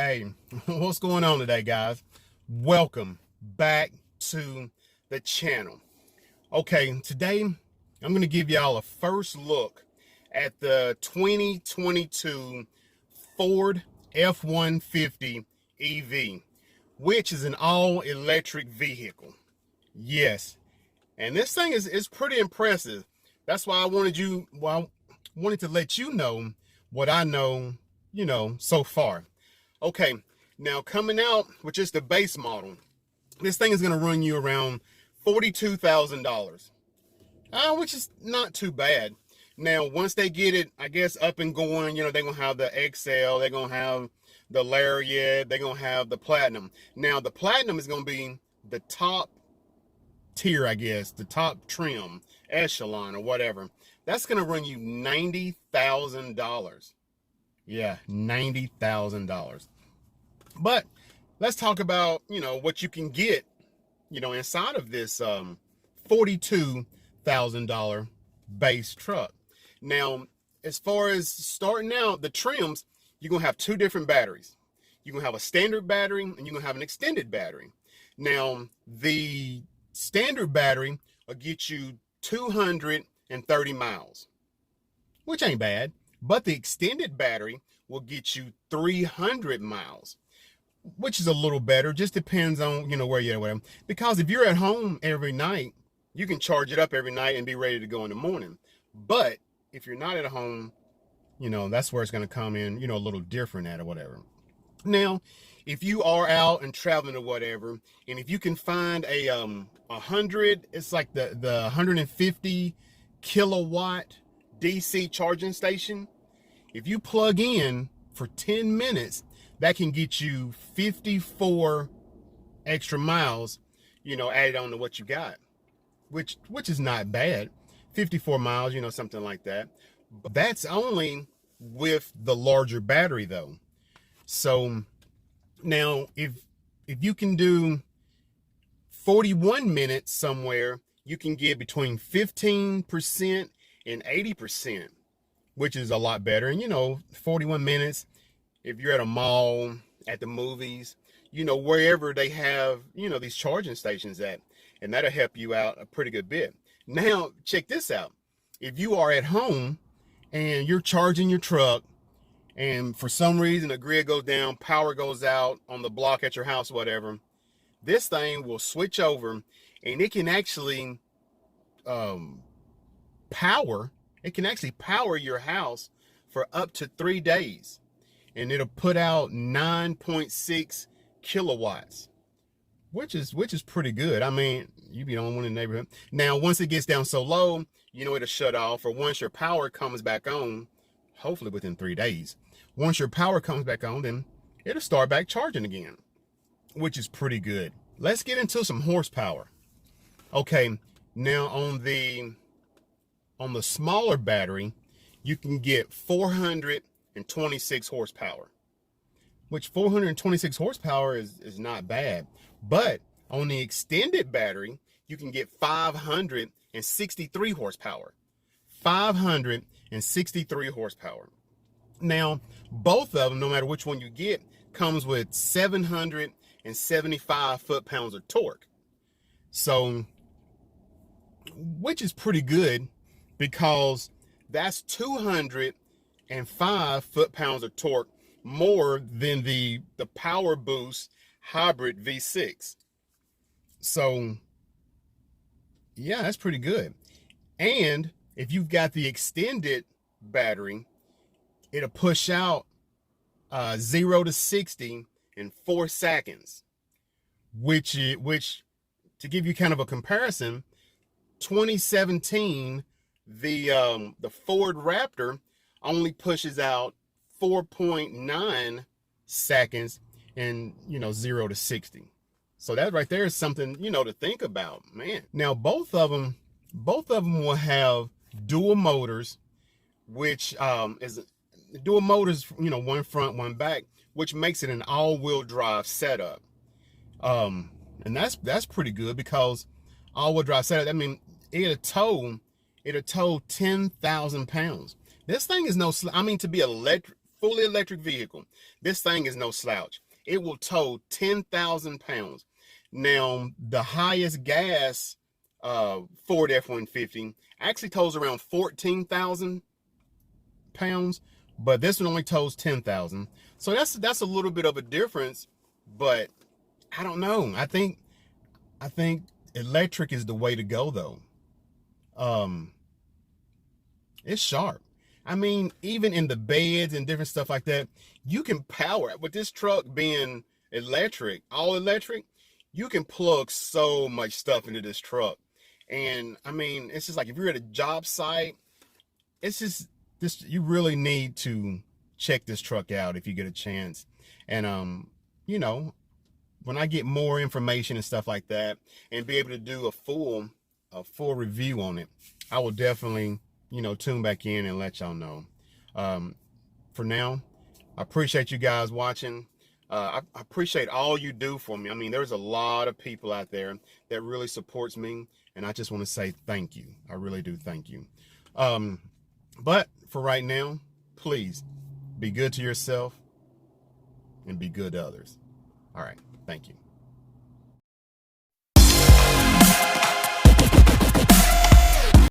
Hey, what's going on today, guys? Welcome back to the channel. Okay, today I'm going to give y'all a first look at the 2022 Ford F-150 EV, which is an all-electric vehicle. Yes, and this thing is pretty impressive. That's why I wanted to let you know what I know, so far. Okay, now coming out with just the base model, this thing is going to run you around $42,000, which is not too bad. Now, once they get it, I guess, up and going, they're going to have the XL, they're going to have the Lariat, they're going to have the Platinum. Now, the Platinum is going to be the top tier, I guess, the top trim, echelon or whatever. That's going to run you $90,000. Yeah, $90,000. But let's talk about, what you can get, inside of this $42,000 base truck. Now, as far as starting out, the trims, you're going to have two different batteries. You're going to have a standard battery and you're going to have an extended battery. Now, the standard battery will get you 230 miles, which ain't bad. But the extended battery will get you 300 miles, which is a little better. Just depends on, where you're at, whatever. Because if you're at home every night, you can charge it up every night and be ready to go in the morning. But if you're not at home, that's where it's going to come in, a little different at or whatever. Now, if you are out and traveling or whatever, and if you can find a 100, it's like the 150 kilowatt DC charging station, if you plug in for 10 minutes, that can get you 54 extra miles, added on to what you got, which is not bad. 54 miles, something like that. But that's only with the larger battery though. So now if you can do 41 minutes somewhere, you can get between 15% and 80%, which is a lot better. And 41 minutes, if you're at a mall, at the movies, wherever they have, these charging stations at, and that'll help you out a pretty good bit. Now, check this out. If you are at home and you're charging your truck and for some reason the grid goes down, power goes out on the block at your house, whatever, this thing will switch over and it can actually power your house for up to 3 days, and it'll put out 9.6 kilowatts, which is pretty good. I mean, you be the only one in the neighborhood. Now, once it gets down so low, it'll shut off, or once your power comes back on, hopefully within 3 days, once your power comes back on, then it'll start back charging again, which is pretty good. Let's get into some horsepower. Okay, now on the smaller battery, you can get 426 horsepower, which 426 horsepower is not bad. But on the extended battery, you can get 563 horsepower. 563 horsepower. Now, both of them, no matter which one you get, comes with 775 foot-pounds of torque. So, which is pretty good, because that's 205 foot-pounds of torque more than the Power Boost Hybrid V6. So, yeah, that's pretty good. And if you've got the extended battery, it'll push out 0 to 60 in 4 seconds, which to give you kind of a comparison, 2017, the Ford Raptor only pushes out 4.9 seconds in 0 to 60. So that right there is something to think about, man. Now both of them will have dual motors, which is dual motors, one front, one back, which makes it an all-wheel drive setup. And that's pretty good, because all-wheel drive setup, I mean, it'll tow 10,000 pounds. This thing is no, I mean, to be fully electric vehicle. This thing is no slouch. It will tow 10,000 pounds. Now, the highest gas Ford F-150 actually tows around 14,000 pounds, but this one only tows 10,000. So that's a little bit of a difference, but I don't know. I think electric is the way to go though. It's sharp. I mean, even in the beds and different stuff like that, you can power it. With this truck being electric, all electric, you can plug so much stuff into this truck. And I mean, it's just like if you're at a job site, it's just this, you really need to check this truck out if you get a chance. And you know, when I get more information and stuff like that and be able to do a full review on it, I will definitely, you know, tune back in and let y'all know. For now, I appreciate you guys watching. I appreciate all you do for me. I mean, there's a lot of people out there that really supports me, and I just want to say thank you. I really do thank you. But for right now, please be good to yourself and be good to others. All right. Thank you.